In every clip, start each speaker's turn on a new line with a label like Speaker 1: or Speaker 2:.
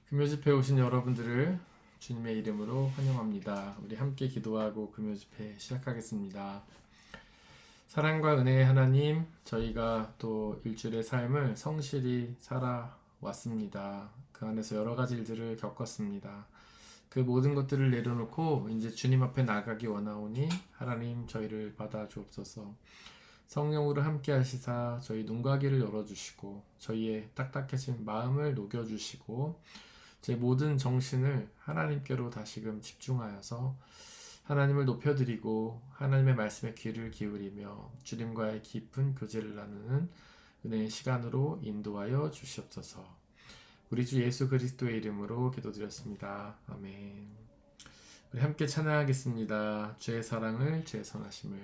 Speaker 1: 금요집회에 오신 여러분들을 주님의 이름으로 환영합니다. 우리 함께 기도하고 금요집회 시작하겠습니다. 사랑과 은혜의 하나님, 저희가 또 일주일의 삶을 성실히 살아왔습니다. 그 안에서 여러 가지 일들을 겪었습니다. 그 모든 것들을 내려놓고 이제 주님 앞에 나가기 원하오니 하나님 저희를 받아주옵소서. 성령으로 함께 하시사 저희 눈과 귀를 열어주시고 저희의 딱딱해진 마음을 녹여주시고 제 모든 정신을 하나님께로 다시금 집중하여서 하나님을 높여드리고 하나님의 말씀에 귀를 기울이며 주님과의 깊은 교제를 나누는 은혜의 시간으로 인도하여 주시옵소서. 우리 주 예수 그리스도의 이름으로 기도드렸습니다. 아멘. 우리 함께 찬양하겠습니다. 주의 사랑을, 주의 선하심을.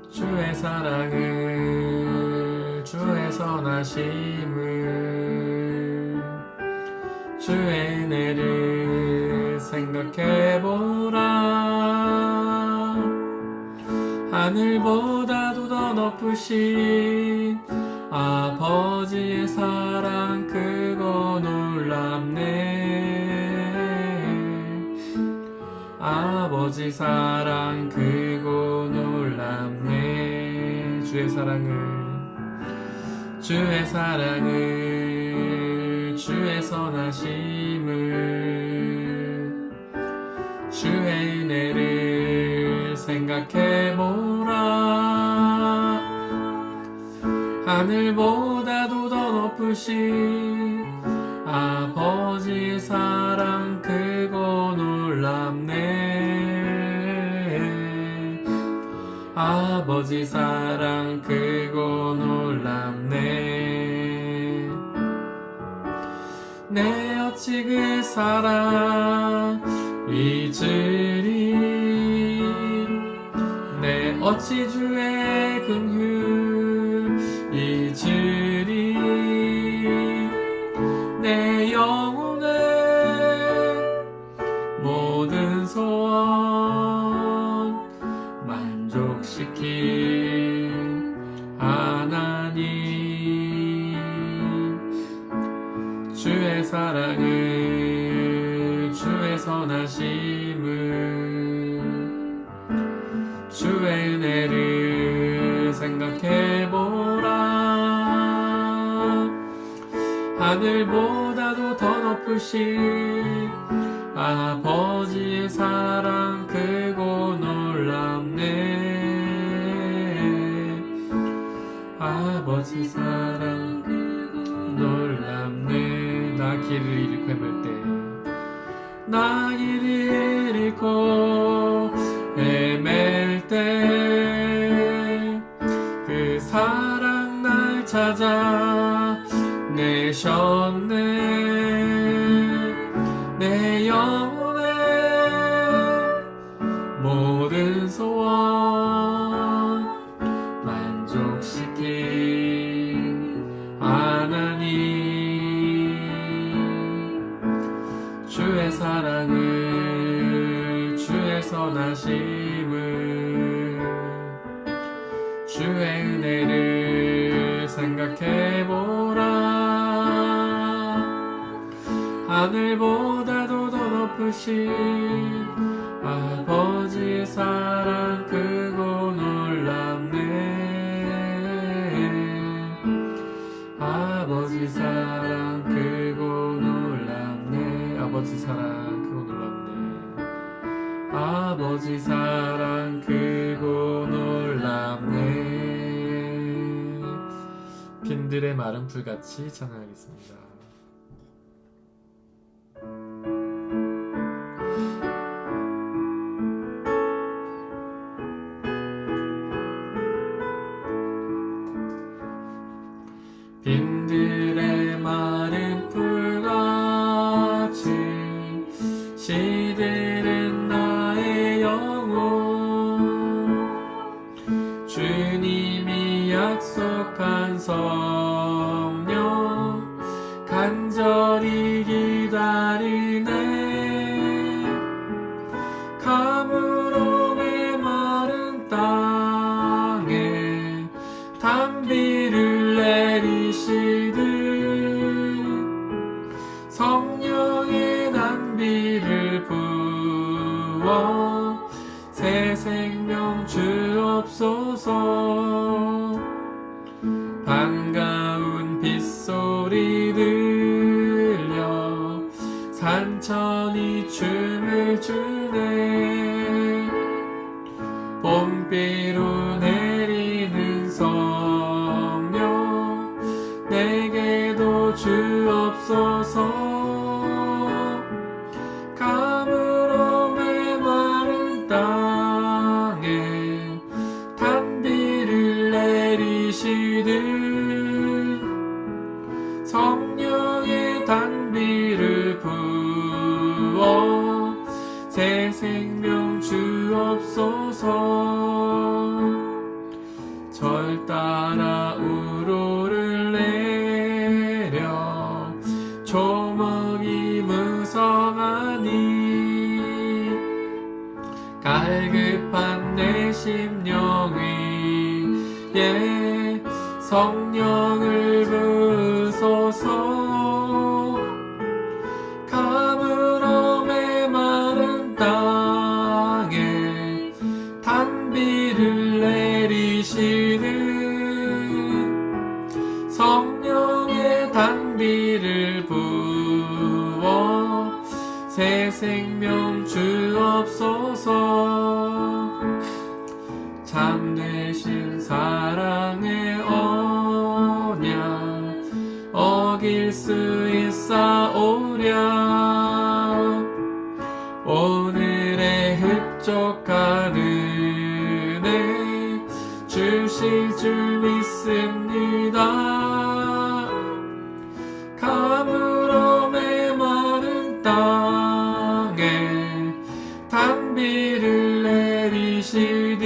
Speaker 1: 주의 사랑을, 주의 선하심을, 주의 은혜를 생각해보라. 하늘보다도 더 높으신 아버지의 사랑 크고 놀랍네. 아버지 사랑 크고 놀랍네. 주의 사랑을, 주의 사랑을, 주의 선하심을, 주의 은혜를 생각해보라. 하늘보다도 더 높으신 아버지의 사랑 크고 놀랍네. 아버지 사랑 크고 놀랍네. 내 어찌 그 사랑 잊으리. 내 어찌 주의 긍휼 잊으리. 내 영혼의 모든 소원 만족시킨 하나님. 주의 사랑을, 주의 선하심을, 주의 은혜를 생각해보라. 하늘보다도 더 높으신 아버지의 사랑 크고 놀랍네. 아버지 사랑 크고 놀랍네. 나 길을 잃고 헤맬 때, 나 길을 잃고 헤맬 때 그 사랑 날 찾아 내셨네. 내 영혼의 모든 소원 만족시킨 하나님. 주의 사랑을, 주의 선하심을, 주의 은혜를 생각해보라. 하늘보다도 더 높으신 아버지의 사랑 크고 놀랍네. 아버지 사랑 크고 놀랍네. 아버지 사랑 크고 놀랍네. 아버지 사랑 크고 놀랍네. 빈들의 마른 풀같이 찬양하겠습니다. 빈들의 마른 풀같이 시들은 나의 영혼. 주님이 약속한 성령 간절 단비를 내리시듯 성령의 단비를 부어 새 생명 주옵소서. 반가운 빗소리 들려 산천이 춤을 추네. 봄비로 내리는 성령 내게도 주옵소서. 가물어 메마른 땅에 단비를 내리시듯 성령의 단비를 부어 새 생명 주옵소서. 절 따라 우로를 내려 조목이 무성하니 갈급한 내 심령 위에 성령을 부소서. 가물어 메마른 땅에 단비를 내리시듯 성령의 단비를 부어 새 생명 주옵소서. 참되신 사랑의 언약 어길 수 있사오랴. 오늘의 흡족한 은혜 주실 줄 믿습니다. 가물어 메마른 땅에 단비를 내리시듯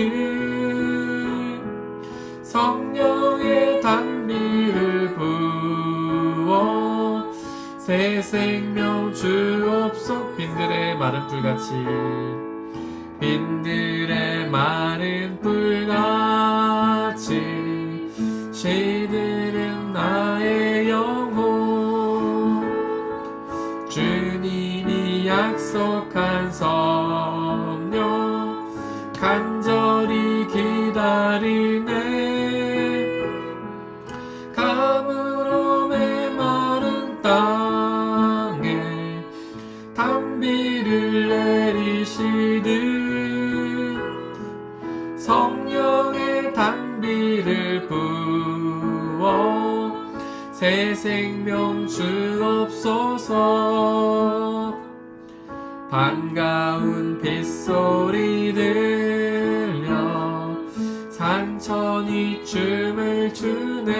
Speaker 1: 성령의 단비를 부어 새 생명 주옵소서. 빈들의 마른 불같이 빈들의 마른 불같이 시들은 나의 영혼. 주님이 약속한 성령 간절히 기다리네. 가물어 메마른 땅에 단비를 내리시듯 성령의 단비를 부어 새 생명 주옵소서. 반가운 빗소리 들려 산천이 춤을 추네.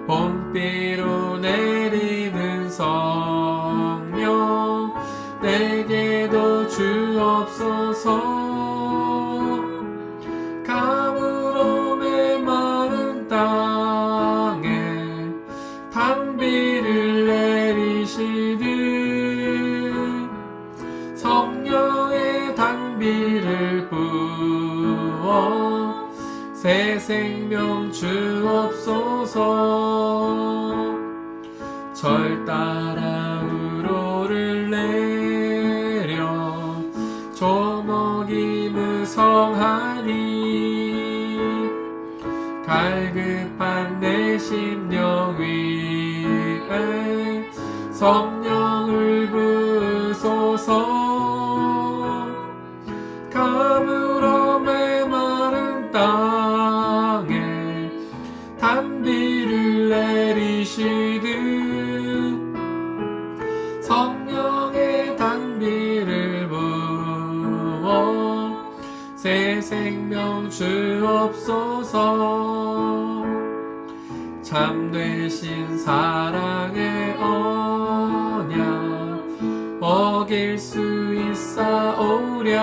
Speaker 1: 봄비로 내리는 성령 내게도 주옵소서. 가물어 메마른 땅에 단비를 내리시듯 성령의 단비를 부어 새 생명 주옵소서. 절 따라 우로를 내려 조목이 무성하니 갈급한 내 심령 위에 성령을 부소서. 가물어 메마른 땅에 단비를 내리시듯 성령의 단비를 부어 새 생명 주옵소서. 참되신 사랑의 언약 어길 수 있사오랴.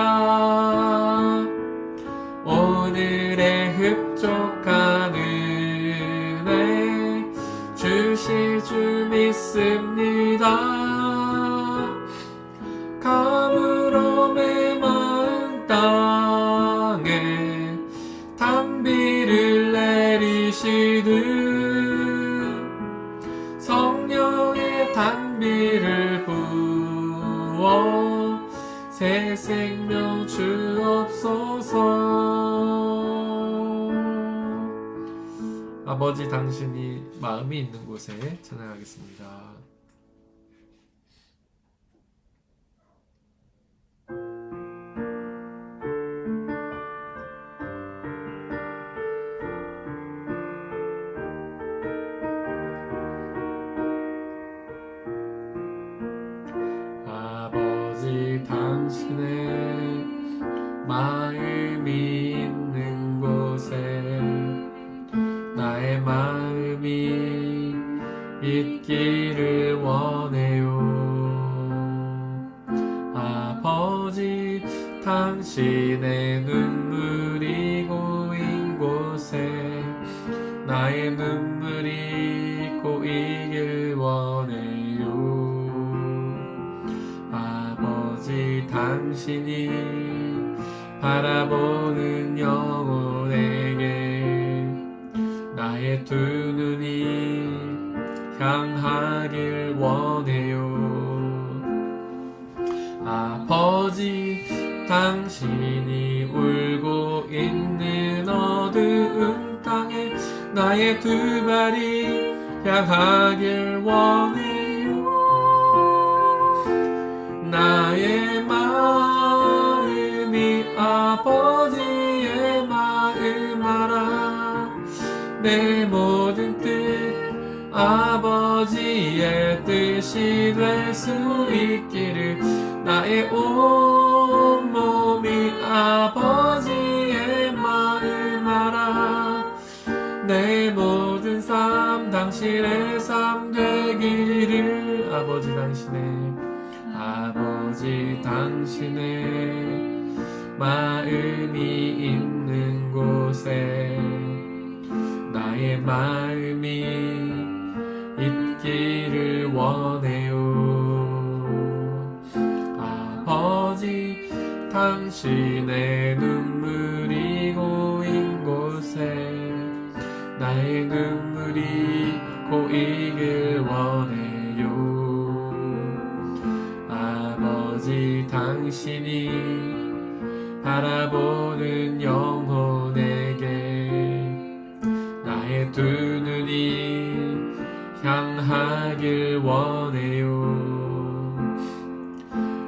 Speaker 1: 오늘의 흡족한 은혜 주실 줄 믿습니다. 가물어 메마른 땅에 단비 이루시듯 성령의 단비를 부어 새 생명 주옵소서. 아버지 당신이 마음이 있는 곳에 찬양하겠습니다. 아버지 당신의 마음이 있는 곳에 나의 마음이 있기를 원해요. 아버지 당신의 눈물이 고인 곳에 나의 눈물이 고이길 원해요. 아버지 당신이 바라보는 영혼에게 나의 두 눈이 향하길 원해요. 아버지 당신이 울고 있는 어두운 땅에 나의 두 발이 향하길 원해요. 나의 마음이 아버지의 마음 알아. 내 모든 뜻 아버지의 뜻이 될 수 있기를. 나의 온 몸이 아버지의 마음 알아. 내 모든 삶 당신의 삶 되기를. 아버지 당신의 마음이 있는 곳에 나의 마음이 있기를 원해요. 아버지 당신의 눈물이 고인 곳에 나의 눈물이 고이길 원해요. 아버지 당신이 바라보는 영혼에게 나의 두 눈이 향하길 원해요.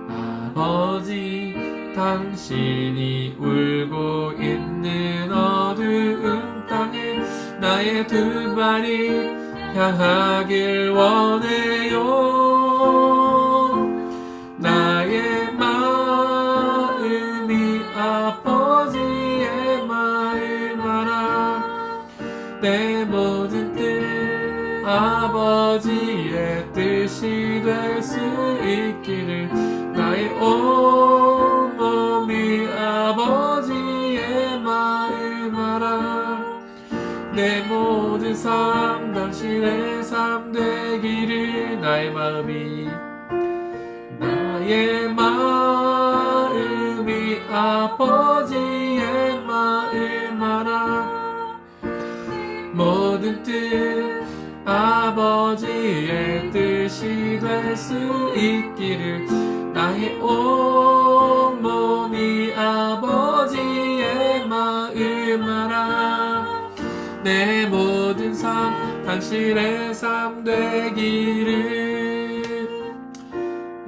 Speaker 1: 아버지 당신이 울고 있는 어두운 땅에 나의 두 발이 향하길 원해요. 나의 마음이 아버지의 마음 알아. 내 모든 뜻 아버지의 뜻이 될 수 있기를. 나의 온 몸이 아버지의 마음 알아. 내 모든 삶 당신의 삶 되기를. 나의 마음이 아버지의 마음 알아. 모든 뜻 아버지의 뜻이 될 수 있기를. 나의 온 몸이 아버지의 마음 알아. 내 모든 삶 당신의 삶 되기를.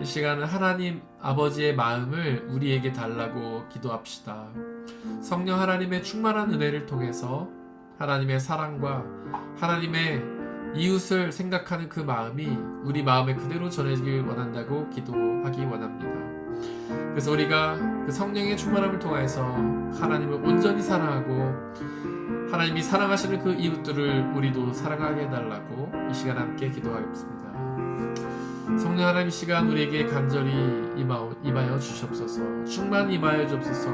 Speaker 1: 이 시간은 하나님 아버지의 마음을 우리에게 달라고 기도합시다. 성령 하나님의 충만한 은혜를 통해서 하나님의 사랑과 하나님의 이웃을 생각하는 그 마음이 우리 마음에 그대로 전해지길 원한다고 기도하기 원합니다. 그래서 우리가 그 성령의 충만함을 통해서 하나님을 온전히 사랑하고 하나님이 사랑하시는 그 이웃들을 우리도 사랑하게 해달라고 이 시간 함께 기도하겠습니다. 성령 하나님, 이 시간 우리에게 간절히 임하여 주시옵소서. 충만히 임하여 주옵소서.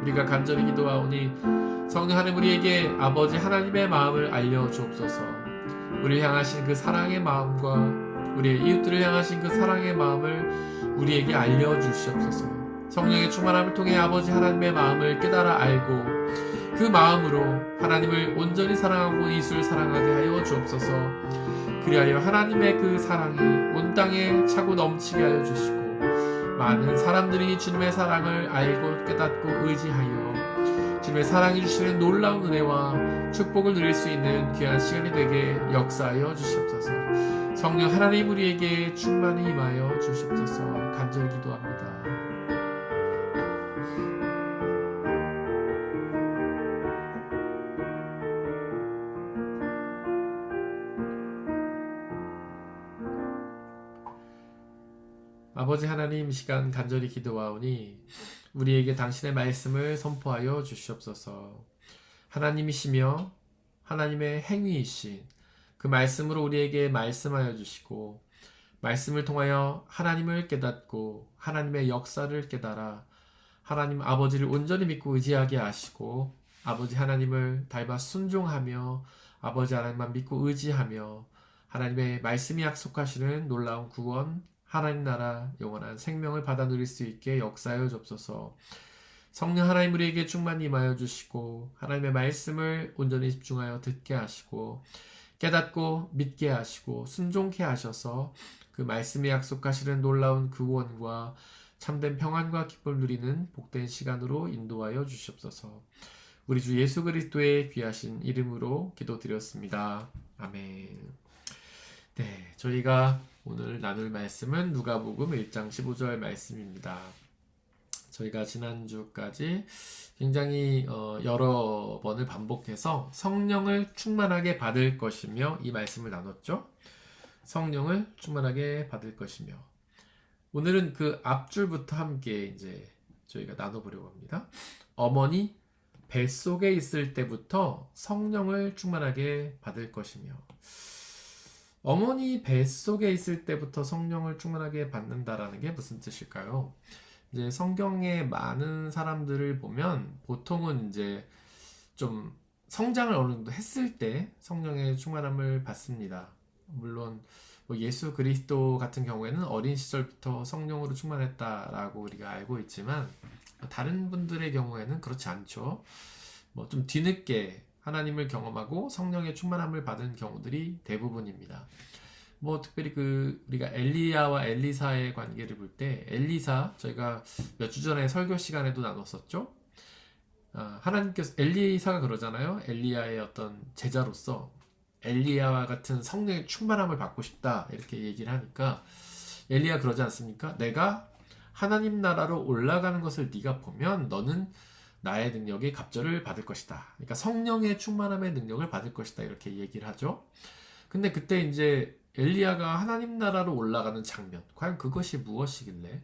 Speaker 1: 우리가 간절히 기도하오니 성령 하나님, 우리에게 아버지 하나님의 마음을 알려주옵소서. 우리를 향하신 그 사랑의 마음과 우리의 이웃들을 향하신 그 사랑의 마음을 우리에게 알려주시옵소서. 성령의 충만함을 통해 아버지 하나님의 마음을 깨달아 알고 그 마음으로 하나님을 온전히 사랑하고 이웃을 사랑하게 하여 주옵소서. 그리하여 하나님의 그 사랑이 온 땅에 차고 넘치게 하여 주시고 많은 사람들이 주님의 사랑을 알고 깨닫고 의지하여 주님의 사랑이 주시는 놀라운 은혜와 축복을 누릴 수 있는 귀한 시간이 되게 역사하여 주시옵소서. 성령 하나님 우리에게 충만히 임하여 주시옵소서. 간절히 기도합니다. 아버지 하나님, 이 시간 간절히 기도하오니 우리에게 당신의 말씀을 선포하여 주시옵소서. 하나님이시며 하나님의 행위이신 그 말씀으로 우리에게 말씀하여 주시고 말씀을 통하여 하나님을 깨닫고 하나님의 역사를 깨달아 하나님 아버지를 온전히 믿고 의지하게 하시고 아버지 하나님을 닮아 순종하며 아버지 하나님만 믿고 의지하며 하나님의 말씀이 약속하시는 놀라운 구원 하나님 나라 영원한 생명을 받아 누릴 수 있게 역사하여 주옵소서. 성령 하나님 우리에게 충만히 임하여 주시고 하나님의 말씀을 온전히 집중하여 듣게 하시고 깨닫고 믿게 하시고 순종케 하셔서 그 말씀이 약속하시는 놀라운 구원과 참된 평안과 기쁨을 누리는 복된 시간으로 인도하여 주시옵소서. 우리 주 예수 그리스도의 귀하신 이름으로 기도드렸습니다. 아멘. 네, 저희가 오늘 나눌 말씀은 누가복음 1장 15절 말씀입니다. 저희가 지난주까지 굉장히 여러 번을 반복해서 성령을 충만하게 받을 것이며 이 말씀을 나눴죠. 성령을 충만하게 받을 것이며 오늘은 그 앞줄부터 함께 이제 저희가 나눠보려고 합니다. 어머니 뱃속에 있을 때부터 성령을 충만하게 받을 것이며 어머니 뱃속에 있을 때부터 성령을 충만하게 받는다라는 게 무슨 뜻일까요? 이제 성경에 많은 사람들을 보면 보통은 이제 좀 성장을 어느 정도 했을 때 성령의 충만함을 받습니다. 물론 뭐 예수 그리스도 같은 경우에는 어린 시절부터 성령으로 충만했다라고 우리가 알고 있지만 다른 분들의 경우에는 그렇지 않죠. 뭐 좀 뒤늦게 하나님을 경험하고 성령의 충만함을 받은 경우들이 대부분입니다. 뭐 특별히 우리가 엘리야와 엘리사의 관계를 볼 때 엘리사 저희가 몇 주 전에 설교 시간에도 나눴었죠. 하나님께서 엘리사가 그러잖아요. 엘리야의 어떤 제자로서 엘리야와 같은 성령의 충만함을 받고 싶다 이렇게 얘기를 하니까 엘리야 그러지 않습니까? 내가 하나님 나라로 올라가는 것을 네가 보면 너는 나의 능력의 갑절을 받을 것이다. 그러니까 성령의 충만함의 능력을 받을 것이다. 이렇게 얘기를 하죠. 근데 그때 이제 엘리야가 하나님 나라로 올라가는 장면, 과연 그것이 무엇이길래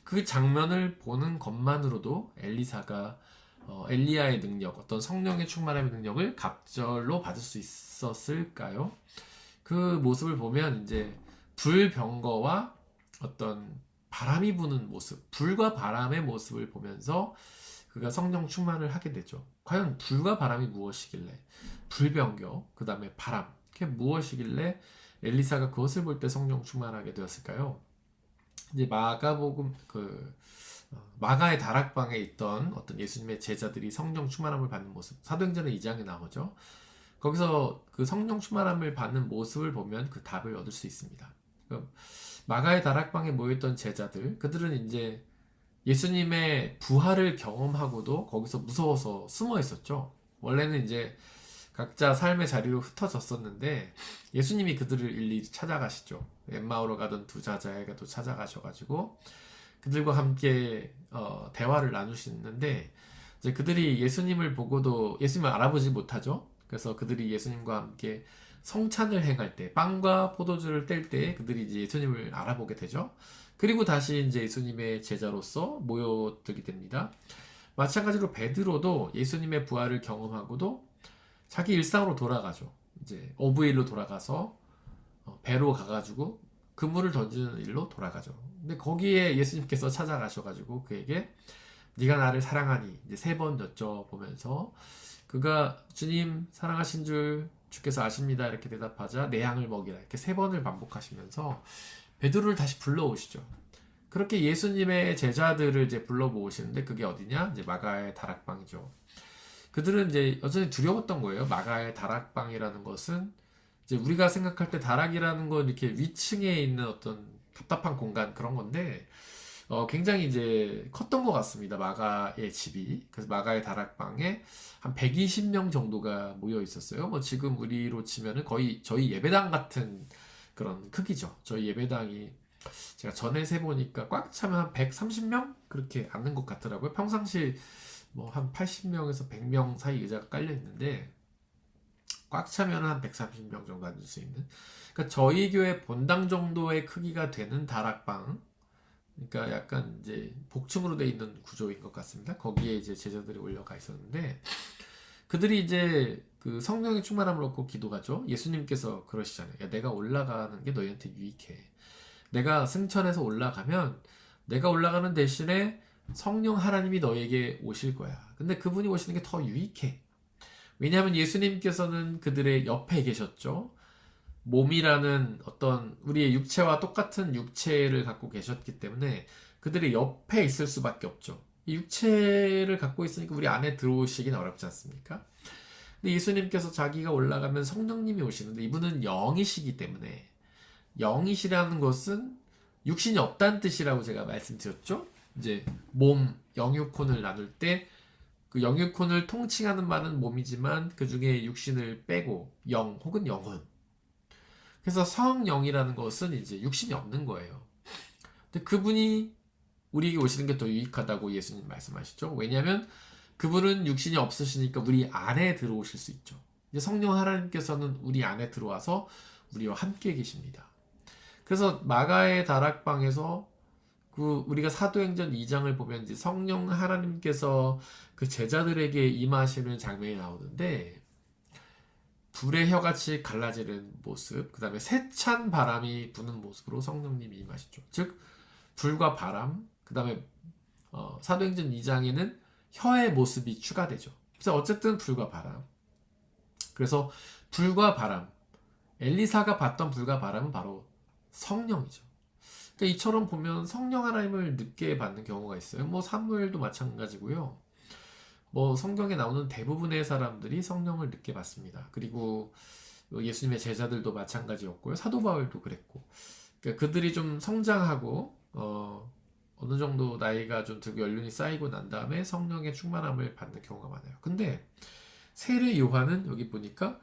Speaker 1: 그 장면을 보는 것만으로도 엘리사가 엘리야의 능력, 어떤 성령의 충만함의 능력을 갑절로 받을 수 있었을까요? 그 모습을 보면 이제 불병거와 어떤 바람이 부는 모습, 불과 바람의 모습을 보면서 그가 성령 충만을 하게 되죠. 과연 불과 바람이 무엇이길래 불병거, 그 다음에 바람, 그게 무엇이길래 엘리사가 그것을 볼 때 성령 충만하게 되었을까요? 이제 마가복음 마가의 다락방에 있던 어떤 예수님의 제자들이 성령 충만함을 받는 모습, 사도행전의 2장에 나오죠. 거기서 그 성령 충만함을 받는 모습을 보면 그 답을 얻을 수 있습니다. 마가의 다락방에 모였던 제자들, 그들은 이제 예수님의 부활을 경험하고도 거기서 무서워서 숨어 있었죠. 원래는 이제 각자 삶의 자리로 흩어졌었는데 예수님이 그들을 일일이 찾아가시죠. 엠마오로 가던 두 자자에게도 찾아가셔가지고 그들과 함께 대화를 나누시는데 이제 그들이 예수님을 보고도 예수님을 알아보지 못하죠. 그래서 그들이 예수님과 함께 성찬을 행할 때 빵과 포도주를 뗄 때 그들이 이제 예수님을 알아보게 되죠. 그리고 다시 이제 예수님의 제자로서 모여들게 됩니다. 마찬가지로 베드로도 예수님의 부활을 경험하고도 자기 일상으로 돌아가죠. 이제 오브일로 돌아가서 배로 가가지고 그물을 던지는 일로 돌아가죠. 근데 거기에 예수님께서 찾아가셔가지고 그에게 네가 나를 사랑하니 이제 3번 여쭤보면서 그가 주님 사랑하신 줄 주께서 아십니다 이렇게 대답하자 내 양을 먹이라 이렇게 3번을 반복하시면서 베드로를 다시 불러오시죠. 그렇게 예수님의 제자들을 이제 불러 모으시는데 그게 어디냐? 이제 마가의 다락방이죠. 그들은 이제 여전히 두려웠던 거예요. 마가의 다락방이라는 것은 이제 우리가 생각할 때 다락이라는 건 이렇게 위층에 있는 어떤 답답한 공간 그런 건데 굉장히 이제 컸던 것 같습니다. 마가의 집이. 그래서 마가의 다락방에 한 120명 정도가 모여 있었어요. 뭐 지금 우리로 치면은 거의 저희 예배당 같은 그런 크기죠. 저희 예배당이 제가 전에 세보니까 꽉 차면 한 130명? 그렇게 앉는 것 같더라고요. 평상시 뭐 한 80명에서 100명 사이 의자가 깔려 있는데 꽉 차면 한 130명 정도 앉을 수 있는. 그러니까 저희 교회 본당 정도의 크기가 되는 다락방. 그러니까 약간 이제 복층으로 돼 있는 구조인 것 같습니다. 거기에 이제 제자들이 올라가 있었는데 그들이 이제 그 성령의 충만함을 얻고 기도하죠. 예수님께서 그러시잖아요. 야, 내가 올라가는 게 너희한테 유익해. 내가 승천해서 올라가면 내가 올라가는 대신에 성령 하나님이 너에게 오실 거야. 근데 그분이 오시는 게 더 유익해. 왜냐하면 예수님께서는 그들의 옆에 계셨죠. 몸이라는 어떤 우리의 육체와 똑같은 육체를 갖고 계셨기 때문에 그들의 옆에 있을 수밖에 없죠. 이 육체를 갖고 있으니까 우리 안에 들어오시긴 어렵지 않습니까? 근데 예수님께서 자기가 올라가면 성령님이 오시는데 이분은 영이시기 때문에 영이시라는 것은 육신이 없다는 뜻이라고 제가 말씀드렸죠. 이제 몸, 영육혼을 나눌 때 그 영육혼을 통칭하는 말은 몸이지만 그 중에 육신을 빼고 영 혹은 영혼. 그래서 성령이라는 것은 이제 육신이 없는 거예요. 근데 그분이 우리에게 오시는 게 더 유익하다고 예수님 말씀하시죠. 왜냐하면 그분은 육신이 없으시니까 우리 안에 들어오실 수 있죠. 이제 성령 하나님께서는 우리 안에 들어와서 우리와 함께 계십니다. 그래서 마가의 다락방에서 그 우리가 사도행전 2장을 보면 이제 성령 하나님께서 그 제자들에게 임하시는 장면이 나오는데 불의 혀같이 갈라지는 모습, 그 다음에 세찬 바람이 부는 모습으로 성령님이 임하시죠. 즉 불과 바람, 그 다음에 사도행전 2장에는 혀의 모습이 추가되죠. 그래서 어쨌든 불과 바람. 그래서 불과 바람, 엘리사가 봤던 불과 바람은 바로 성령이죠. 그러니까 이처럼 보면 성령 하나님을 늦게 받는 경우가 있어요. 뭐 사무엘도 마찬가지고요. 뭐 성경에 나오는 대부분의 사람들이 성령을 늦게 받습니다. 그리고 예수님의 제자들도 마찬가지였고요. 사도 바울도 그랬고. 그러니까 그들이 좀 성장하고 어느 정도 나이가 좀 들고 연륜이 쌓이고 난 다음에 성령의 충만함을 받는 경우가 많아요. 근데 세례 요한은 여기 보니까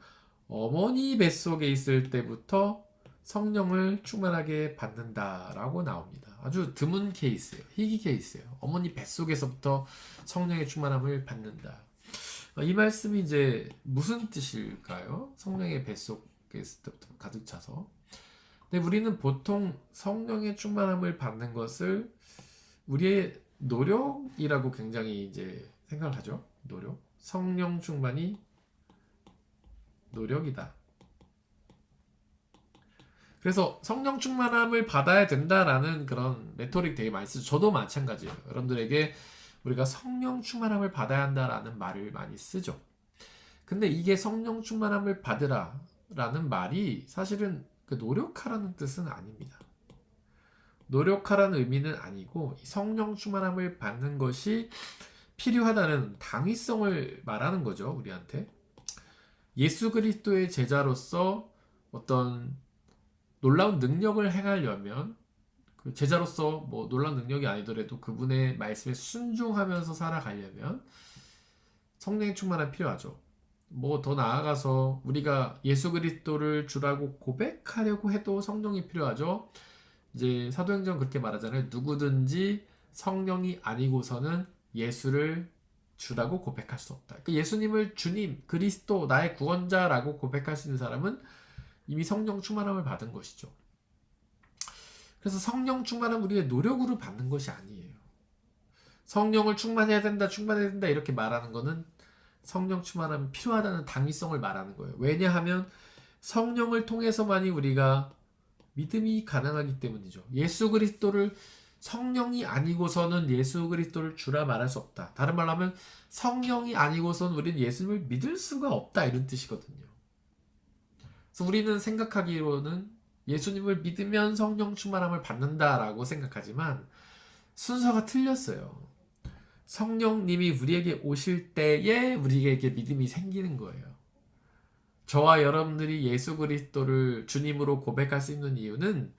Speaker 1: 어머니 뱃속에 있을 때부터 성령을 충만하게 받는다라고 나옵니다. 아주 드문 케이스예요. 희귀 케이스예요. 어머니 뱃속에서부터 성령의 충만함을 받는다. 이 말씀이 이제 무슨 뜻일까요? 성령의 뱃속에 있을 때부터 가득 차서. 근데 우리는 보통 성령의 충만함을 받는 것을 우리의 노력이라고 굉장히 이제 생각을 하죠. 노력. 성령 충만이 노력이다. 그래서 성령 충만함을 받아야 된다라는 그런 레토릭 되게 많이 쓰죠. 저도 마찬가지예요. 여러분들에게 우리가 성령 충만함을 받아야 한다라는 말을 많이 쓰죠. 근데 이게 성령 충만함을 받으라 라는 말이 사실은 그 노력하라는 뜻은 아닙니다. 노력하라는 의미는 아니고 성령 충만함을 받는 것이 필요하다는 당위성을 말하는 거죠. 우리한테. 예수 그리스도의 제자로서 어떤 놀라운 능력을 행하려면 그 제자로서 뭐 놀라운 능력이 아니더라도 그분의 말씀에 순종하면서 살아가려면 성령의 충만함이 필요하죠. 뭐 더 나아가서 우리가 예수 그리스도를 주라고 고백하려고 해도 성령이 필요하죠. 이제 사도행전 그렇게 말하잖아요. 누구든지 성령이 아니고서는 예수를 주라고 고백할 수 없다. 그러니까 예수님을 주님, 그리스도, 나의 구원자라고 고백할 수 있는 사람은 이미 성령 충만함을 받은 것이죠. 그래서 성령 충만함은 우리의 노력으로 받는 것이 아니에요. 성령을 충만해야 된다, 충만해야 된다 이렇게 말하는 것은 성령 충만함이 필요하다는 당위성을 말하는 거예요. 왜냐하면 성령을 통해서만이 우리가 믿음이 가능하기 때문이죠. 예수 그리스도를 성령이 아니고서는 예수 그리스도를 주라 말할 수 없다. 다른 말로 하면 성령이 아니고서는 우리는 예수님을 믿을 수가 없다 이런 뜻이거든요. 그래서 우리는 생각하기로는 예수님을 믿으면 성령 충만함을 받는다라고 생각하지만 순서가 틀렸어요. 성령님이 우리에게 오실 때에 우리에게 믿음이 생기는 거예요. 저와 여러분들이 예수 그리스도를 주님으로 고백할 수 있는 이유는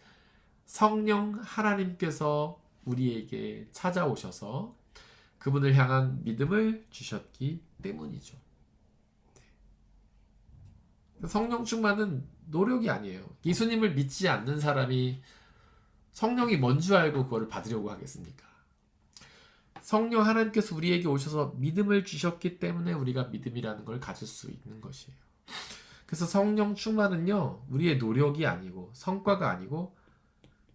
Speaker 1: 성령 하나님께서 우리에게 찾아오셔서 그분을 향한 믿음을 주셨기 때문이죠. 성령 충만은 노력이 아니에요. 예수님을 믿지 않는 사람이 성령이 뭔 줄 알고 그거를 받으려고 하겠습니까? 성령 하나님께서 우리에게 오셔서 믿음을 주셨기 때문에 우리가 믿음이라는 걸 가질 수 있는 것이에요. 그래서 성령 충만은요, 우리의 노력이 아니고 성과가 아니고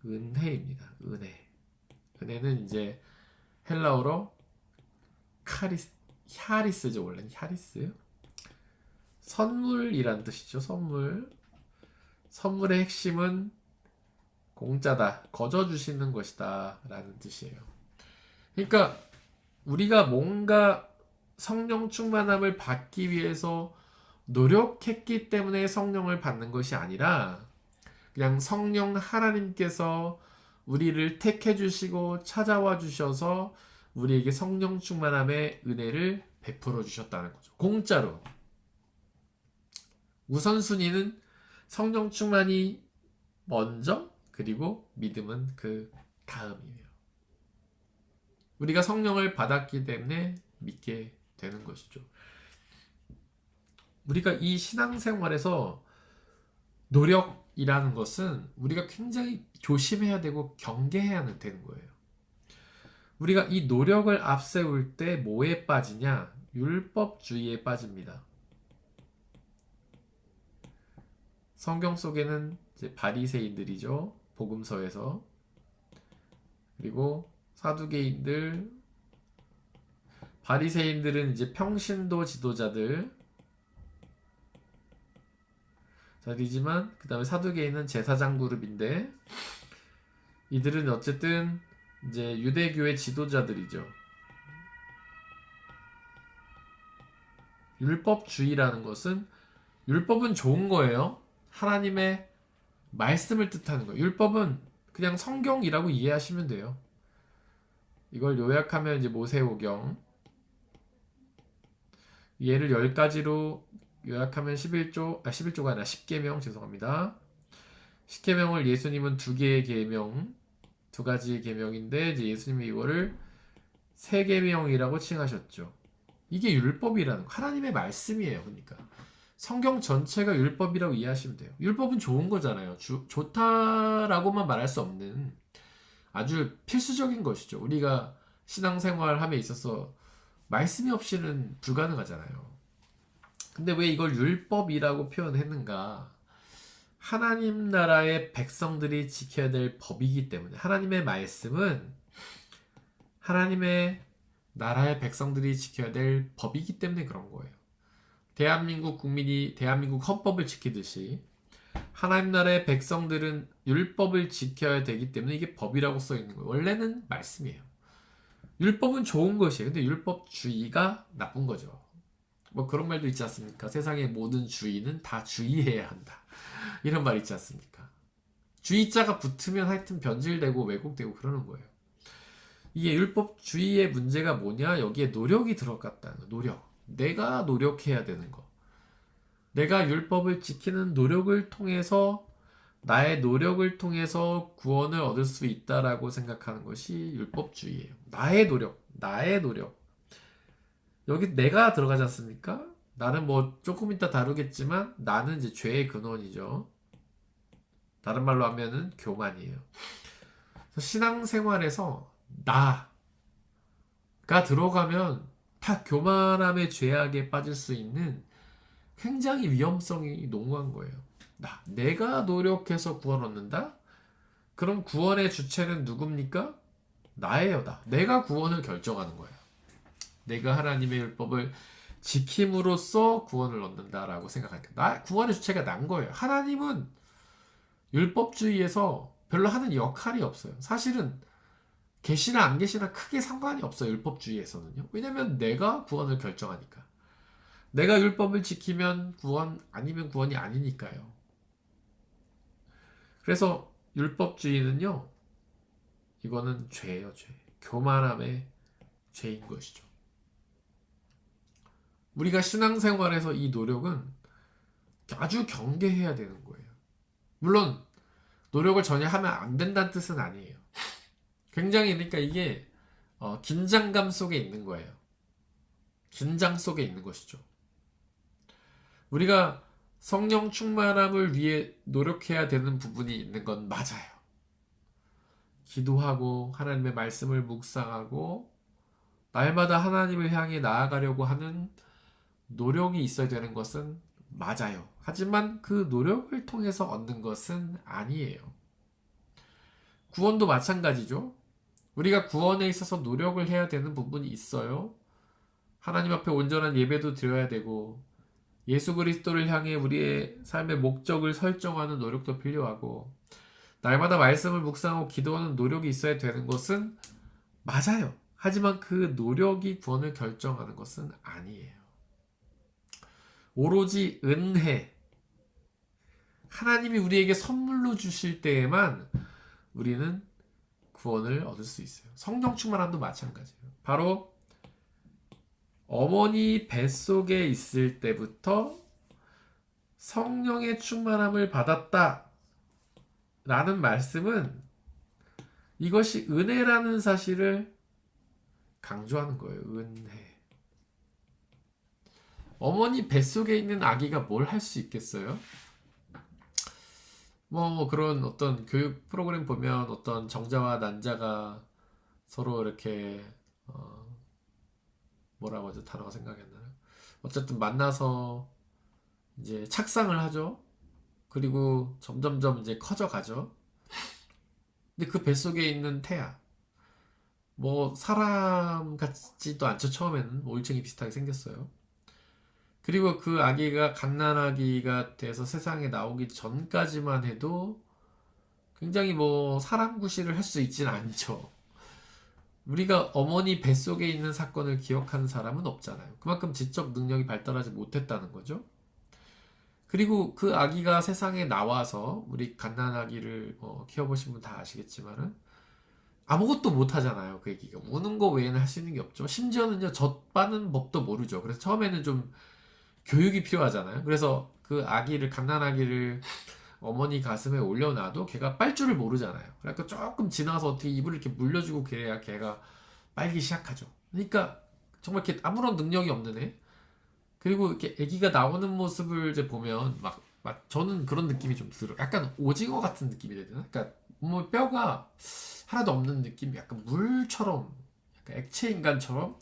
Speaker 1: 은혜입니다. 은혜. 은혜는 이제 헬라어로 히아리스죠. 원래는 히아리스. 선물이란 뜻이죠. 선물. 선물의 핵심은 공짜다. 거저 주시는 것이다. 라는 뜻이에요. 그러니까 우리가 뭔가 성령 충만함을 받기 위해서 노력했기 때문에 성령을 받는 것이 아니라 그냥 성령 하나님께서 우리를 택해 주시고 찾아와 주셔서 우리에게 성령 충만함의 은혜를 베풀어 주셨다는 거죠. 공짜로. 우선순위는 성령 충만이 먼저, 그리고 믿음은 그 다음이에요. 우리가 성령을 받았기 때문에 믿게 되는 것이죠. 우리가 이 신앙생활에서 노력이라는 것은 우리가 굉장히 조심해야 되고 경계해야 되는 거예요. 우리가 이 노력을 앞세울 때 뭐에 빠지냐? 율법주의에 빠집니다. 성경 속에는 이제 바리새인들이죠. 복음서에서. 그리고 사두개인들, 바리새인들은 이제 평신도 지도자들, 자이지만 그 다음에 사두개인은 제사장 그룹인데 이들은 어쨌든 이제 유대교의 지도자들이죠. 율법주의라는 것은 율법은 좋은 거예요. 하나님의 말씀을 뜻하는 거예요. 율법은 그냥 성경이라고 이해하시면 돼요. 이걸 요약하면 이제 모세오경, 예를 10가지로 요약하면 11조가 아니라 10계명, 죄송합니다. 10계명을 예수님은 2개의 계명, 2가지의 계명인데 이제 예수님이 이거를 3계명이라고 칭하셨죠. 이게 율법이라는 거, 하나님의 말씀이에요. 그러니까 성경 전체가 율법이라고 이해하시면 돼요. 율법은 좋은 거잖아요. 좋다라고만 말할 수 없는 아주 필수적인 것이죠. 우리가 신앙생활함에 있어서 말씀이 없이는 불가능하잖아요. 근데 왜 이걸 율법이라고 표현했는가? 하나님 나라의 백성들이 지켜야 될 법이기 때문에, 하나님의 말씀은 하나님의 나라의 백성들이 지켜야 될 법이기 때문에 그런 거예요. 대한민국 국민이 대한민국 헌법을 지키듯이 하나님 나라의 백성들은 율법을 지켜야 되기 때문에 이게 법이라고 써 있는 거예요. 원래는 말씀이에요. 율법은 좋은 것이에요. 근데 율법주의가 나쁜 거죠. 뭐 그런 말도 있지 않습니까? 세상의 모든 주의는 다 주의해야 한다. 이런 말 있지 않습니까? 주의자가 붙으면 하여튼 변질되고 왜곡되고 그러는 거예요. 이게 율법주의의 문제가 뭐냐? 여기에 노력이 들어갔다는 거. 노력. 내가 노력해야 되는 거. 내가 율법을 지키는 노력을 통해서 나의 노력을 통해서 구원을 얻을 수 있다라고 생각하는 것이 율법주의예요. 나의 노력. 여기 내가 들어가지 않습니까? 나는 뭐 조금 이따 다루겠지만 나는 이제 죄의 근원이죠. 다른 말로 하면은 교만이에요. 신앙생활에서 나가 들어가면 다 교만함의 죄악에 빠질 수 있는 굉장히 위험성이 농후한 거예요. 내가 노력해서 구원 얻는다? 그럼 구원의 주체는 누굽니까? 나예요. 내가 구원을 결정하는 거예요. 내가 하나님의 율법을 지킴으로써 구원을 얻는다라고 생각하니까 구원의 주체가 난 거예요. 하나님은 율법주의에서 별로 하는 역할이 없어요. 사실은 계시나 안 계시나 크게 상관이 없어요. 율법주의에서는요. 왜냐면 내가 구원을 결정하니까. 내가 율법을 지키면 구원, 아니면 구원이 아니니까요. 그래서 율법주의는요, 이거는 죄예요, 죄. 교만함의 죄인 것이죠. 우리가 신앙생활에서 이 노력은 아주 경계해야 되는 거예요. 물론 노력을 전혀 하면 안 된다는 뜻은 아니에요. 굉장히 그러니까 이게 긴장감 속에 있는 거예요. 긴장 속에 있는 것이죠. 우리가 성령 충만함을 위해 노력해야 되는 부분이 있는 건 맞아요. 기도하고 하나님의 말씀을 묵상하고 날마다 하나님을 향해 나아가려고 하는 노력이 있어야 되는 것은 맞아요. 하지만 그 노력을 통해서 얻는 것은 아니에요. 구원도 마찬가지죠. 우리가 구원에 있어서 노력을 해야 되는 부분이 있어요. 하나님 앞에 온전한 예배도 드려야 되고 예수 그리스도를 향해 우리의 삶의 목적을 설정하는 노력도 필요하고 날마다 말씀을 묵상하고 기도하는 노력이 있어야 되는 것은 맞아요. 하지만 그 노력이 구원을 결정하는 것은 아니에요. 오로지 은혜, 하나님이 우리에게 선물로 주실 때에만 우리는 구원을 얻을 수 있어요. 성령 충만함도 마찬가지예요. 바로 어머니 뱃속에 있을 때부터 성령의 충만함을 받았다 라는 말씀은 이것이 은혜라는 사실을 강조하는 거예요. 은혜. 어머니 뱃속에 있는 아기가 뭘 할 수 있겠어요? 뭐 그런 어떤 교육 프로그램 보면 어떤 정자와 난자가 서로 이렇게 뭐라고 하죠? 단어가 생각이 안 나요. 어쨌든 만나서 이제 착상을 하죠. 그리고 점점점 이제 커져가죠. 근데 그 뱃속에 있는 태아, 뭐 사람 같지도 않죠. 처음에는 뭐 올챙이 비슷하게 생겼어요. 그리고 그 아기가 갓난아기가 돼서 세상에 나오기 전까지만 해도 굉장히 뭐 사람 구실을 할 수 있진 않죠. 우리가 어머니 뱃속에 있는 사건을 기억하는 사람은 없잖아요. 그만큼 지적 능력이 발달하지 못했다는 거죠. 그리고 그 아기가 세상에 나와서 우리 갓난아기를 키워보신 분 다 아시겠지만은 아무것도 못하잖아요. 그 아기가 우는 거 외에는 할 수 있는 게 없죠. 심지어는요 젖바는 법도 모르죠. 그래서 처음에는 좀 교육이 필요하잖아요. 그래서 그 아기를 갓난아기를 어머니 가슴에 올려놔도 걔가 빨 줄을 모르잖아요. 그러니까 조금 지나서 어떻게 입을 이렇게 물려주고 그래야 걔가 빨기 시작하죠. 그러니까 정말 이렇게 아무런 능력이 없는 애. 그리고 이렇게 아기가 나오는 모습을 이제 보면 막 저는 그런 느낌이 좀 들어요. 약간 오징어 같은 느낌이 되나? 그러니까 뭐 뼈가 하나도 없는 느낌, 약간 물처럼, 약간 액체 인간처럼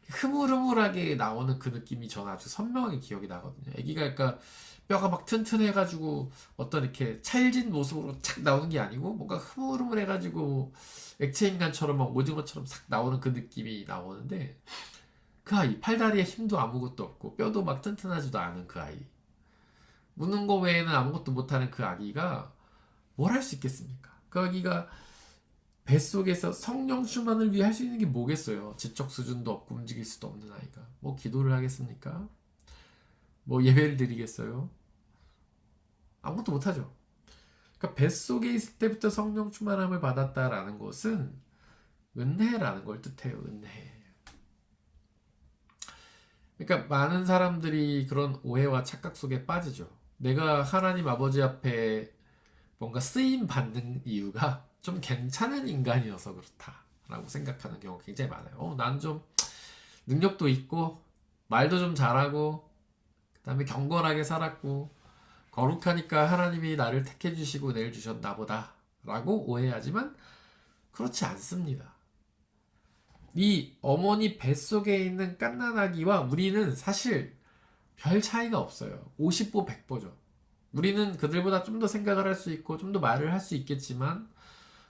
Speaker 1: 흐물흐물하게 나오는 그 느낌이 저는 아주 선명하게 기억이 나거든요. 아기가 약간 뼈가 막 튼튼해가지고 어떤 이렇게 찰진 모습으로 착 나오는 게 아니고 뭔가 흐물흐물해가지고 액체 인간처럼 막 오징어처럼 싹 나오는 그 느낌이 나오는데 그 아이 팔다리에 힘도 아무것도 없고 뼈도 막 튼튼하지도 않은 그 아이 무는 거 외에는 아무것도 못하는 그 아기가 뭘 할 수 있겠습니까? 그 아기가 뱃속에서 성령 충만을 위해 할 수 있는 게 뭐겠어요? 지적 수준도 없고 움직일 수도 없는 아이가 뭐 기도를 하겠습니까? 뭐 예배를 드리겠어요? 아무것도 못하죠. 그러니까 뱃속에 있을 때부터 성령 충만함을 받았다라는 것은 은혜라는 걸 뜻해요. 은혜. 그러니까 많은 사람들이 그런 오해와 착각 속에 빠지죠. 내가 하나님 아버지 앞에 뭔가 쓰임 받는 이유가 좀 괜찮은 인간이어서 그렇다라고 생각하는 경우가 굉장히 많아요. 난 좀 능력도 있고 말도 좀 잘하고 그다음에 경건하게 살았고 거룩하니까 하나님이 나를 택해 주시고 은혜를 주셨나 보다 라고 오해하지만 그렇지 않습니다. 이 어머니 뱃속에 있는 갓난아기와 우리는 사실 별 차이가 없어요. 50보 100보죠. 우리는 그들보다 좀 더 생각을 할 수 있고 좀 더 말을 할 수 있겠지만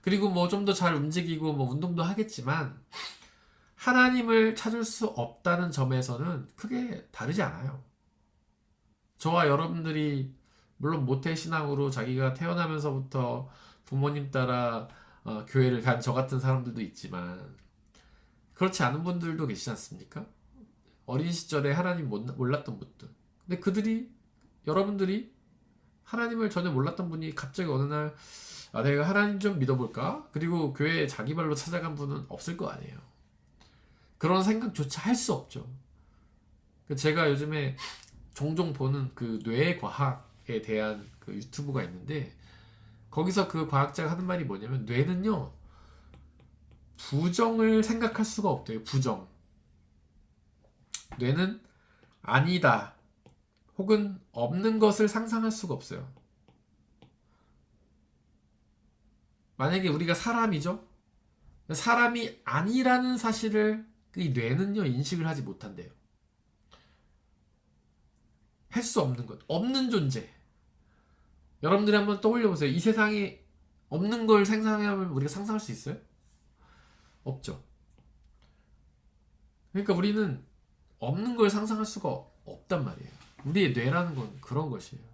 Speaker 1: 그리고 뭐 좀 더 잘 움직이고 뭐 운동도 하겠지만 하나님을 찾을 수 없다는 점에서는 크게 다르지 않아요. 저와 여러분들이 물론 모태신앙으로 자기가 태어나면서부터 부모님 따라 교회를 간 저 같은 사람들도 있지만 그렇지 않은 분들도 계시지 않습니까? 어린 시절에 하나님 몰랐던 분들. 근데 그들이 여러분들이 하나님을 전혀 몰랐던 분이 갑자기 어느 날 내가 하나님 좀 믿어볼까? 그리고 교회에 자기 발로 찾아간 분은 없을 거 아니에요. 그런 생각조차 할 수 없죠. 제가 요즘에 종종 보는 그 뇌과학에 대한 그 유튜브가 있는데, 거기서 그 과학자가 하는 말이 뭐냐면, 뇌는요 부정을 생각할 수가 없대요. 부정. 뇌는 아니다 혹은 없는 것을 상상할 수가 없어요. 만약에 우리가 사람이죠? 사람이 아니라는 사실을 이 뇌는요 인식을 하지 못한대요. 할 수 없는 것, 없는 존재. 여러분들이 한번 떠올려 보세요. 이 세상에 없는 걸 상상하면 우리가 상상할 수 있어요? 없죠. 그러니까 우리는 없는 걸 상상할 수가 없단 말이에요. 우리의 뇌라는 건 그런 것이에요.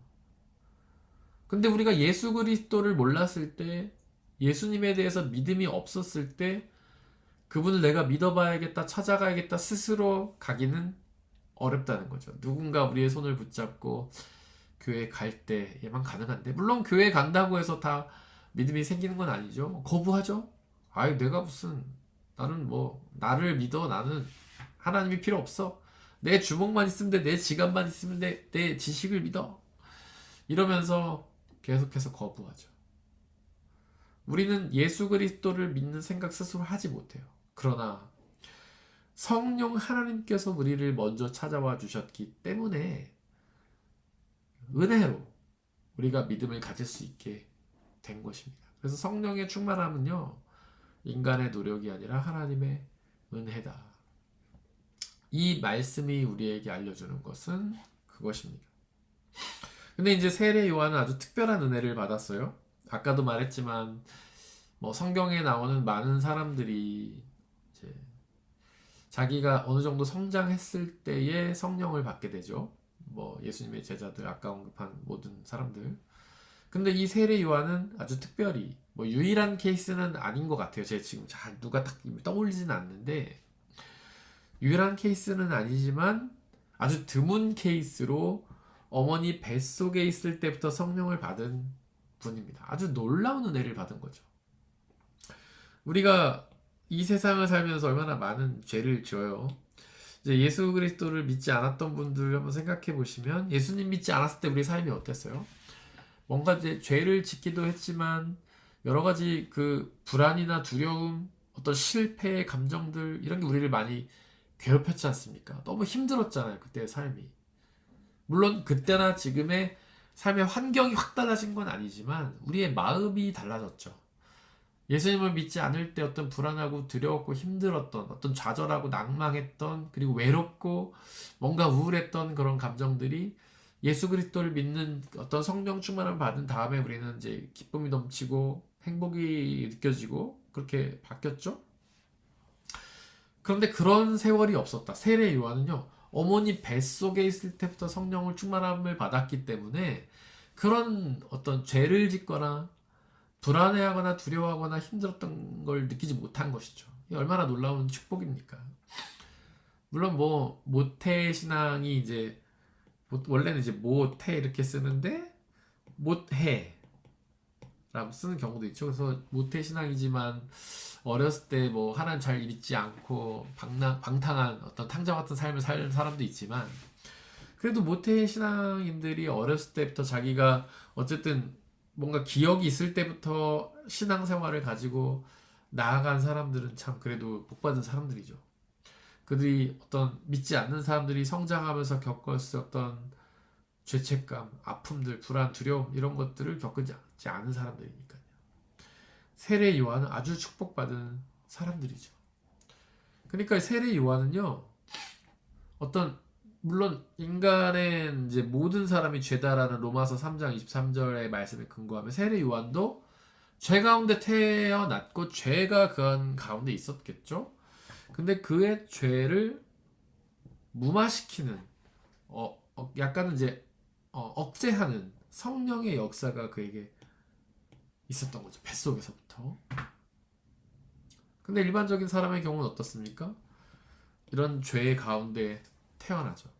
Speaker 1: 근데 우리가 예수 그리스도를 몰랐을 때, 예수님에 대해서 믿음이 없었을 때, 그분을 내가 믿어봐야겠다, 찾아가야겠다 스스로 가기는 어렵다는 거죠. 누군가 우리의 손을 붙잡고 교회 갈 때에만 가능한데, 물론 교회 간다고 해서 다 믿음이 생기는 건 아니죠. 거부하죠. 아이, 내가 무슨, 나는 뭐 나를 믿어. 나는 하나님이 필요 없어. 내 주먹만 있으면 돼. 내 지갑만 있으면 돼. 내 지식을 믿어. 이러면서 계속해서 거부하죠. 우리는 예수 그리스도를 믿는 생각 스스로 하지 못해요. 그러나 성령 하나님께서 우리를 먼저 찾아와 주셨기 때문에 은혜로 우리가 믿음을 가질 수 있게 된 것입니다. 그래서 성령의 충만함은요, 인간의 노력이 아니라 하나님의 은혜다. 이 말씀이 우리에게 알려주는 것은 그것입니다. 근데 이제 세례 요한은 아주 특별한 은혜를 받았어요. 아까도 말했지만 뭐 성경에 나오는 많은 사람들이 이제 자기가 어느 정도 성장했을 때에 성령을 받게 되죠. 뭐 예수님의 제자들, 아까 언급한 모든 사람들. 근데 이 세례 요한은 아주 특별히 뭐 유일한 케이스는 아닌 것 같아요. 제가 지금 잘 누가 딱 떠올리진 않는데, 유일한 케이스는 아니지만 아주 드문 케이스로 어머니 뱃속에 있을 때부터 성령을 받은 분입니다. 아주 놀라운 은혜를 받은 거죠. 우리가 이 세상을 살면서 얼마나 많은 죄를 지어요. 이제 예수 그리스도를 믿지 않았던 분들 한번 생각해 보시면, 예수님 믿지 않았을 때 우리 삶이 어땠어요? 뭔가 이제 죄를 짓기도 했지만 여러 가지 그 불안이나 두려움, 어떤 실패의 감정들, 이런 게 우리를 많이 괴롭혔지 않습니까? 너무 힘들었잖아요, 그때의 삶이. 물론 그때나 지금의 삶의 환경이 확 달라진 건 아니지만 우리의 마음이 달라졌죠. 예수님을 믿지 않을 때 어떤 불안하고 두려웠고 힘들었던, 어떤 좌절하고 낭망했던, 그리고 외롭고 뭔가 우울했던 그런 감정들이 예수 그리스도를 믿는 어떤 성령 충만함을 받은 다음에 우리는 이제 기쁨이 넘치고 행복이 느껴지고 그렇게 바뀌었죠. 그런데 그런 세월이 없었다. 세례 요한은요, 어머니 뱃속에 있을 때부터 성령을 충만함을 받았기 때문에 그런 어떤 죄를 짓거나 불안해하거나 두려워하거나 힘들었던 걸 느끼지 못한 것이죠. 이게 얼마나 놀라운 축복입니까? 물론 뭐 모태 신앙이 이제 원래는 이제 모태 이렇게 쓰는데 못해 라고 쓰는 경우도 있죠. 그래서 모태 신앙이지만 어렸을 때 뭐 하나님 잘 믿지 않고 방탕한 어떤 탕자 같은 삶을 살 사람도 있지만, 그래도 모태 신앙인들이 어렸을 때부터 자기가 어쨌든 뭔가 기억이 있을 때부터 신앙생활을 가지고 나아간 사람들은 참 그래도 복받은 사람들이죠. 그들이 어떤 믿지 않는 사람들이 성장하면서 겪었었던 죄책감, 아픔들, 불안, 두려움, 이런 것들을 겪지 않은 사람들이니까요. 세례 요한은 아주 축복받은 사람들이죠. 그러니까 세례 요한은요, 어떤 물론 인간의 이제 모든 사람이 죄다라는 로마서 3장 23절의 말씀에 근거하면 세례 요한도 죄 가운데 태어났고 죄가 그 가운데 있었겠죠. 근데 그의 죄를 무마시키는 약간은 이제 억제하는 성령의 역사가 그에게 있었던 거죠. 뱃속에서부터. 근데 일반적인 사람의 경우는 어떻습니까? 이런 죄 가운데 태어나죠.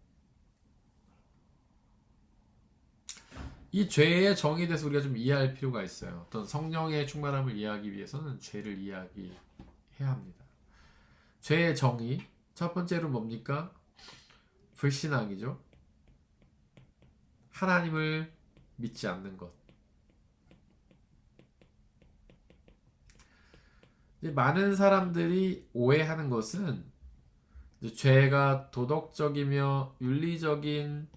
Speaker 1: 이 죄의 정의에 대해서 우리가 좀 이해할 필요가 있어요. 어떤 성령의 충만함을 이해하기 위해서는 죄를 이해해야 합니다. 죄의 정의, 첫 번째로 뭡니까? 불신앙이죠. 하나님을 믿지 않는 것. 이제 많은 사람들이 오해하는 것은 이제 죄가 도덕적이며 윤리적인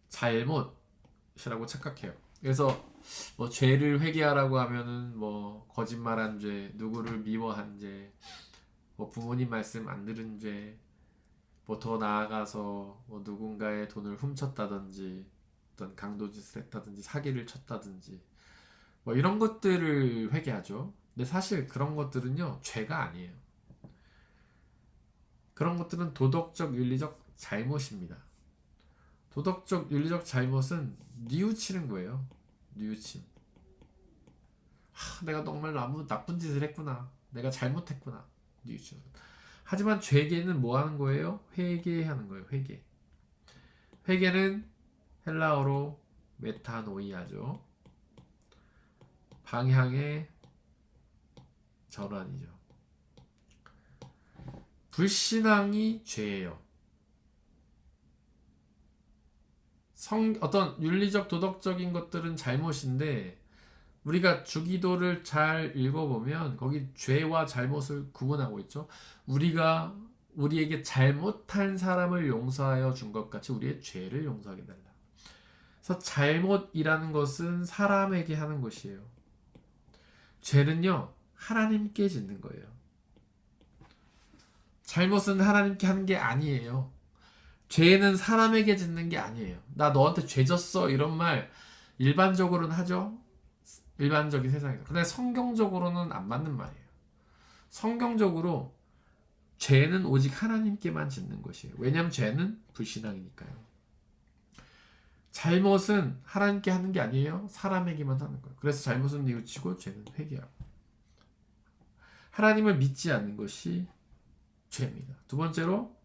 Speaker 1: 잘못이라고 착각해요. 그래서 뭐 죄를 회개하라고 하면은 뭐 거짓말한 죄, 누구를 미워한 죄, 뭐 부모님 말씀 안 들은 죄, 뭐 더 나아가서 뭐 누군가의 돈을 훔쳤다든지 어떤 강도짓을 했다든지 사기를 쳤다든지 뭐 이런 것들을 회개하죠. 근데 사실 그런 것들은요 죄가 아니에요. 그런 것들은 도덕적 윤리적 잘못입니다. 도덕적 윤리적 잘못은 뉘우치는 거예요. 뉘우침. 내가 정말 너무 나쁜 짓을 했구나. 내가 잘못했구나. 뉘우치는 것. 하지만 죄계는 뭐 하는 거예요? 회개하는 거예요. 회개. 회개는 헬라어로 메타노이아죠. 방향의 전환이죠. 불신앙이 죄예요. 어떤 윤리적 도덕적인 것들은 잘못인데 우리가 주기도를 잘 읽어보면 거기 죄와 잘못을 구분하고 있죠. 우리에게 잘못한 사람을 용서하여 준 것 같이 우리의 죄를 용서하게 달라. 그래서 잘못이라는 것은 사람에게 하는 것이에요. 죄는요 하나님께 짓는 거예요. 잘못은 하나님께 하는 게 아니에요. 죄는 사람에게 짓는 게 아니에요. 나 너한테 죄 졌어 이런 말 일반적으로는 하죠. 일반적인 세상에서. 근데 성경적으로는 안 맞는 말이에요. 성경적으로 죄는 오직 하나님께만 짓는 것이에요. 왜냐하면 죄는 불신앙이니까요. 잘못은 하나님께 하는 게 아니에요. 사람에게만 하는 거예요. 그래서 잘못은 뉘우치고 죄는 회개하고. 하나님을 믿지 않는 것이 죄입니다. 두 번째로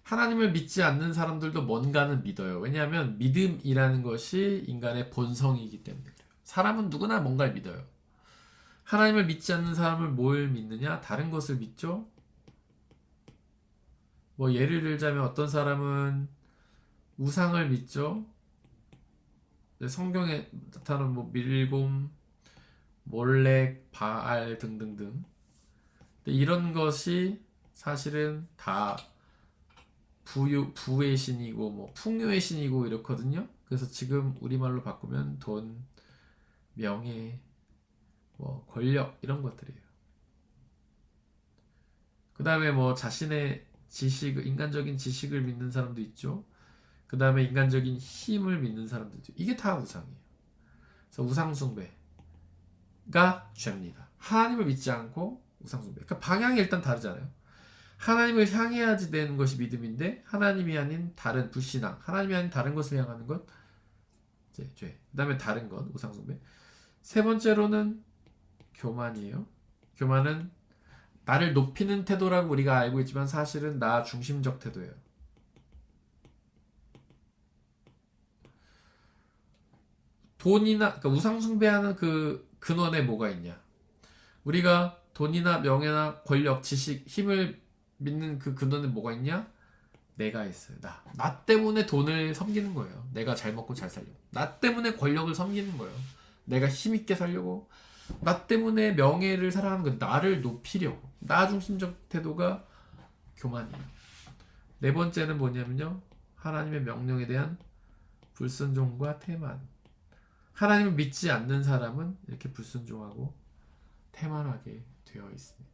Speaker 1: 하나님을 믿지 않는 사람들도 뭔가는 믿어요. 왜냐하면 믿음이라는 것이 인간의 본성이기 때문에 그래요. 사람은 누구나 뭔가를 믿어요. 하나님을 믿지 않는 사람을 뭘 믿느냐? 다른 것을 믿죠? 뭐 예를 들자면 어떤 사람은 우상을 믿죠? 성경에 나타나는 뭐 밀곰, 몰렉, 바알 등등등. 이런 것이 사실은 다 부의 신이고 뭐 풍요의 신이고 이렇거든요. 그래서 지금 우리말로 바꾸면 돈, 명예, 뭐 권력 이런 것들이에요. 그 다음에 뭐 자신의 지식, 인간적인 지식을 믿는 사람도 있죠. 그 다음에 인간적인 힘을 믿는 사람도 있죠. 이게 다 우상이에요. 그래서 우상숭배가 죄입니다. 하나님을 믿지 않고 우상숭배. 그러니까 방향이 일단 다르잖아요. 하나님을 향해야지 되는 것이 믿음인데 하나님이 아닌 다른 불신앙, 하나님이 아닌 다른 것을 향하는 것 이제 죄. 그 다음에 다른 것 우상숭배. 세 번째로는 교만이에요. 교만은 나를 높이는 태도라고 우리가 알고 있지만 사실은 나 중심적 태도예요. 돈이나 그러니까 우상숭배하는 그 근원에 뭐가 있냐? 우리가 돈이나 명예나 권력, 지식, 힘을 믿는 그 근원에 뭐가 있냐? 내가 있어요. 나 때문에 돈을 섬기는 거예요. 내가 잘 먹고 잘 살려고. 나 때문에 권력을 섬기는 거예요. 내가 힘있게 살려고. 나 때문에 명예를 사랑하는 거. 나를 높이려고. 나 중심적 태도가 교만이에요. 네 번째는 뭐냐면요. 하나님의 명령에 대한 불순종과 태만. 하나님을 믿지 않는 사람은 이렇게 불순종하고 태만하게 되어 있습니다.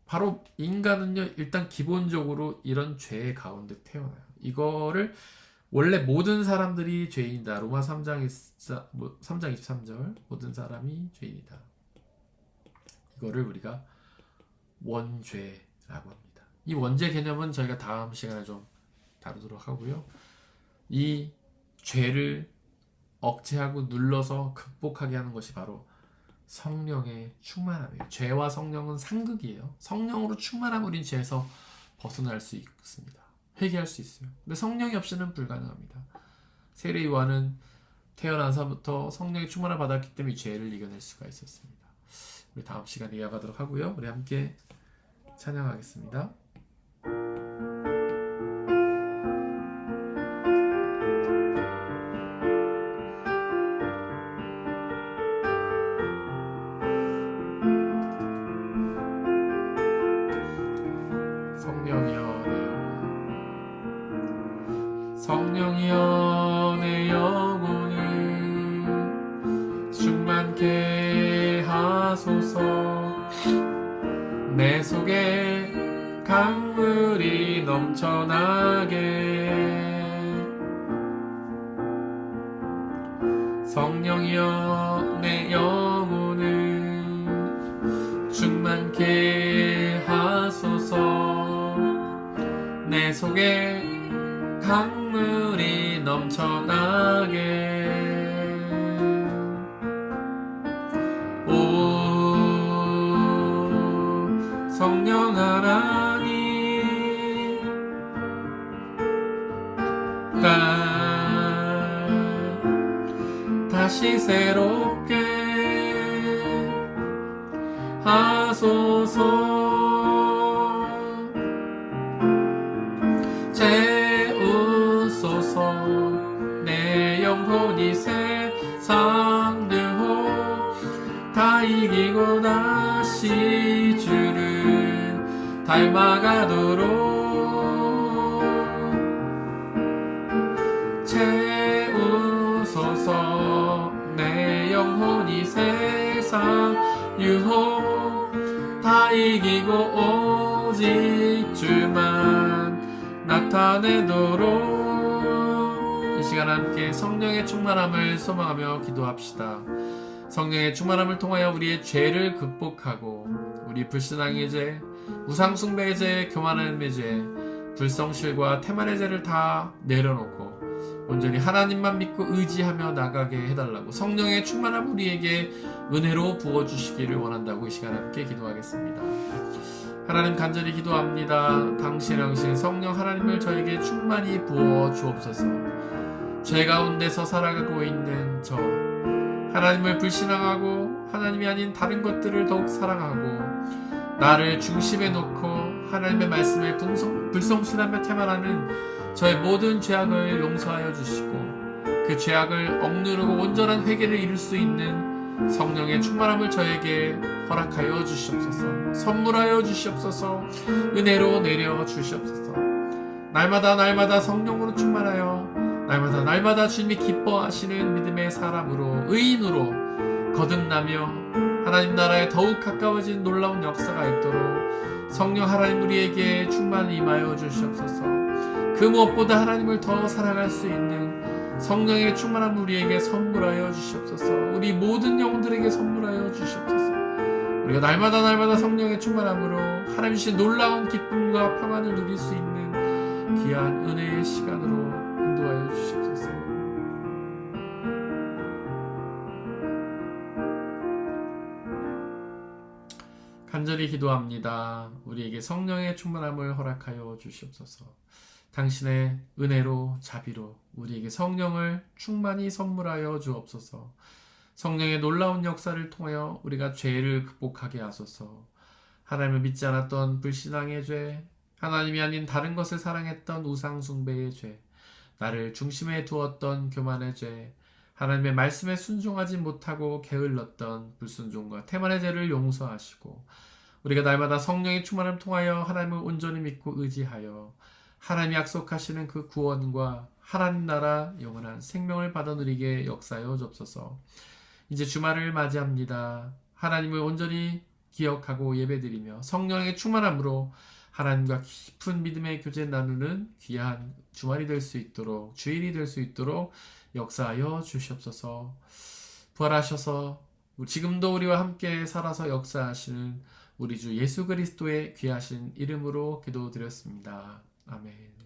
Speaker 1: 바로 인간은요 일단 기본적으로 이런 죄 가운데 태어나요. 이거를 원래 모든 사람들이 죄인이다. 로마 3장 23절 모든 사람이 죄인이다. 이거를 우리가 원죄라고 합니다. 이 원죄 개념은 저희가 다음 시간에 좀 다루도록 하고요. 이 죄를 억제하고 눌러서 극복하게 하는 것이 바로 성령의 충만함이에요. 죄와 성령은 상극이에요. 성령으로 충만하면 우린 죄에서 벗어날 수 있습니다. 회개할 수 있어요. 근데 성령이 없이는 불가능합니다. 세례 요한은 태어나서부터 성령의 충만함을 받았기 때문에 죄를 이겨낼 수가 있었습니다. 우리 다음 시간에 이어가도록 하고요. 우리 함께 찬양하겠습니다. 성령이여 내 영혼을 충만케 하소서. 내 속에 강물이 넘쳐나게. 성령이여 내 영혼을 충만케 하소서. 내 속에 강물이 넘쳐나게. 오 성령 하나님, 다시 새롭게 하소서. 내 영혼이 세상 유혹 다 이기고 다시 주를 닮아가도록 채우소서. 내 영혼이 세상 유혹 다 이기고 오직 주만 나타내도록. 이 시간 함께 성령의 충만함을 소망하며 기도합시다. 성령의 충만함을 통하여 우리의 죄를 극복하고 우리 불신앙의 죄, 우상숭배의 죄, 교만함의 죄, 불성실과 태만의 죄를 다 내려놓고 온전히 하나님만 믿고 의지하며 나가게 해달라고 성령의 충만함 우리에게 은혜로 부어주시기를 원한다고 이 시간 함께 기도하겠습니다. 하나님 간절히 기도합니다. 당신의 영신 성령 하나님을 저에게 충만히 부어 주옵소서. 죄 가운데서 살아가고 있는 저, 하나님을 불신앙하고 하나님이 아닌 다른 것들을 더욱 사랑하고 나를 중심에 놓고 하나님의 말씀에 불성실하며 태만하는 저의 모든 죄악을 용서하여 주시고 그 죄악을 억누르고 온전한 회개를 이룰 수 있는 성령의 충만함을 저에게 허락하여 주시옵소서. 선물하여 주시옵소서. 은혜로 내려 주시옵소서. 날마다 성령으로 충만하여 날마다 주님이 기뻐하시는 믿음의 사람으로, 의인으로 거듭나며 하나님 나라에 더욱 가까워진 놀라운 역사가 있도록 성령 하나님 우리에게 충만히 임하여 주시옵소서. 그 무엇보다 하나님을 더 사랑할 수 있는 성령의 충만함 우리에게 선물하여 주시옵소서. 우리 모든 영혼들에게 선물하여 주시옵소서. 우리가 날마다 성령의 충만함으로 하나님 주신 놀라운 기쁨과 평안을 누릴 수 있는 귀한 은혜의 시간으로 인도하여 주시옵소서. 간절히 기도합니다. 우리에게 성령의 충만함을 허락하여 주시옵소서. 당신의 은혜로 자비로 우리에게 성령을 충만히 선물하여 주옵소서. 성령의 놀라운 역사를 통하여 우리가 죄를 극복하게 하소서. 하나님을 믿지 않았던 불신앙의 죄, 하나님이 아닌 다른 것을 사랑했던 우상숭배의 죄, 나를 중심에 두었던 교만의 죄, 하나님의 말씀에 순종하지 못하고 게을렀던 불순종과 태만의 죄를 용서하시고 우리가 날마다 성령의 충만함을 통하여 하나님을 온전히 믿고 의지하여 하나님이 약속하시는 그 구원과 하나님 나라 영원한 생명을 받아 누리게 역사하여 주옵소서. 이제 주말을 맞이합니다. 하나님을 온전히 기억하고 예배드리며 성령의 충만함으로 하나님과 깊은 믿음의 교제 나누는 귀한 주말이 될 수 있도록, 주일이 될 수 있도록 역사하여 주시옵소서. 부활하셔서 지금도 우리와 함께 살아서 역사하시는 우리 주 예수 그리스도의 귀하신 이름으로 기도드렸습니다. 아멘.